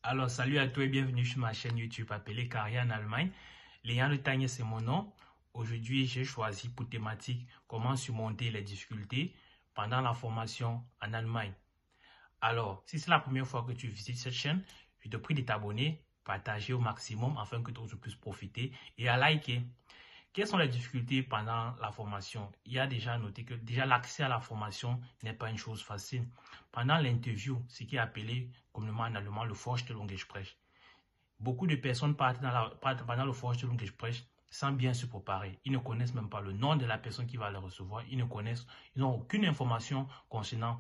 Alors, salut à toi et bienvenue sur ma chaîne YouTube appelée Carrière en Allemagne. Léon Le Tagne, c'est mon nom. Aujourd'hui, j'ai choisi pour thématique comment surmonter les difficultés pendant la formation en Allemagne. Alors, si c'est la première fois que tu visites cette chaîne, je te prie de t'abonner, partager au maximum afin que d'autres puissent profiter et à liker. Quelles sont les difficultés pendant la formation? Il y a déjà noté que l'accès à la formation n'est pas une chose facile. Pendant l'interview, ce qui est appelé communément en allemand le Vorstellungsgespräch, beaucoup de personnes partent pendant le Vorstellungsgespräch sans bien se préparer. Ils ne connaissent même pas le nom de la personne qui va les recevoir. Ils n'ont aucune information concernant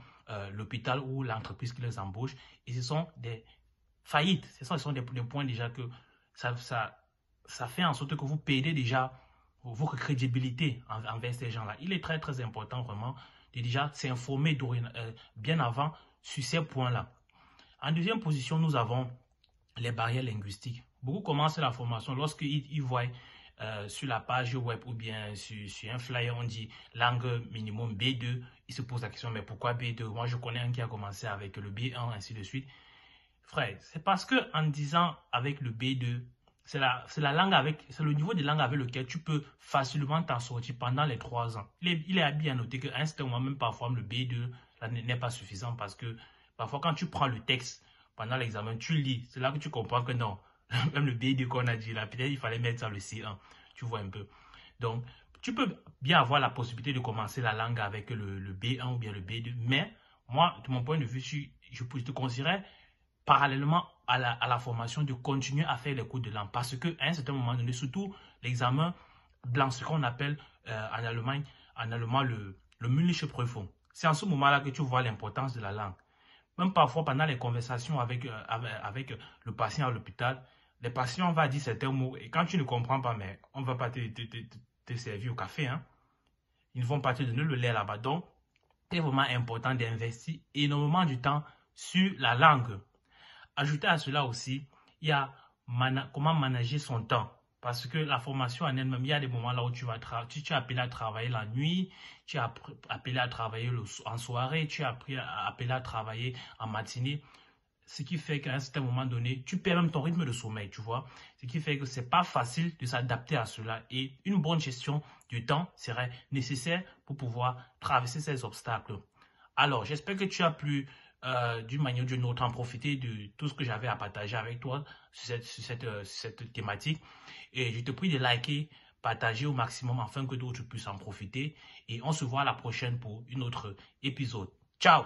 l'hôpital ou l'entreprise qui les embauche. Et ce sont des faillites. Ce sont des points déjà que ça fait en sorte que vous perdez déjà votre crédibilité envers ces gens-là. Il est très très important vraiment de déjà s'informer bien avant sur ces points-là. En deuxième position, nous avons les barrières linguistiques. Beaucoup commencent la formation lorsqu'ils voient sur la page web ou bien sur un flyer, on dit langue minimum B2. Ils se posent la question, mais pourquoi B2? Moi, je connais un qui a commencé avec le B1, ainsi de suite. Frère, c'est parce que en disant avec le B2, c'est le niveau de langue avec lequel tu peux facilement t'en sortir pendant les 3 ans. Il est bien noté qu'à un certain moment, même parfois, le B2 n'est pas suffisant parce que parfois, quand tu prends le texte pendant l'examen, tu lis. C'est là que tu comprends que non, même le B2 qu'on a dit là, peut-être il fallait mettre ça le C1. Tu vois un peu. Donc, tu peux bien avoir la possibilité de commencer la langue avec le B1 ou bien le B2. Mais moi, de mon point de vue, je te conseillerais parallèlement à la formation, de continuer à faire les cours de langue. Parce qu'à un certain moment donné, surtout l'examen blanc, ce qu'on appelle en allemand le mündliche Prüfung. C'est en ce moment-là que tu vois l'importance de la langue. Même parfois, pendant les conversations avec le patient à l'hôpital, les patients vont dire certains mots et quand tu ne comprends pas, mais on ne va pas te servir au café. Hein. Ils ne vont pas te donner le lait là-bas. Donc, c'est vraiment important d'investir énormément du temps sur la langue. Ajouter à cela aussi, il y a comment manager son temps. Parce que la formation en elle-même, il y a des moments là où tu es appelé à travailler la nuit, tu es appelé à travailler en soirée, tu es appelé à travailler en matinée. Ce qui fait qu'à un certain moment donné, tu perds même ton rythme de sommeil, tu vois. Ce qui fait que ce n'est pas facile de s'adapter à cela. Et une bonne gestion du temps serait nécessaire pour pouvoir traverser ces obstacles. Alors, j'espère que tu as pu, d'une manière ou d'une autre, en profiter de tout ce que j'avais à partager avec toi sur cette thématique. Et je te prie de liker, partager au maximum afin que d'autres puissent en profiter. Et on se voit à la prochaine pour un autre épisode. Ciao!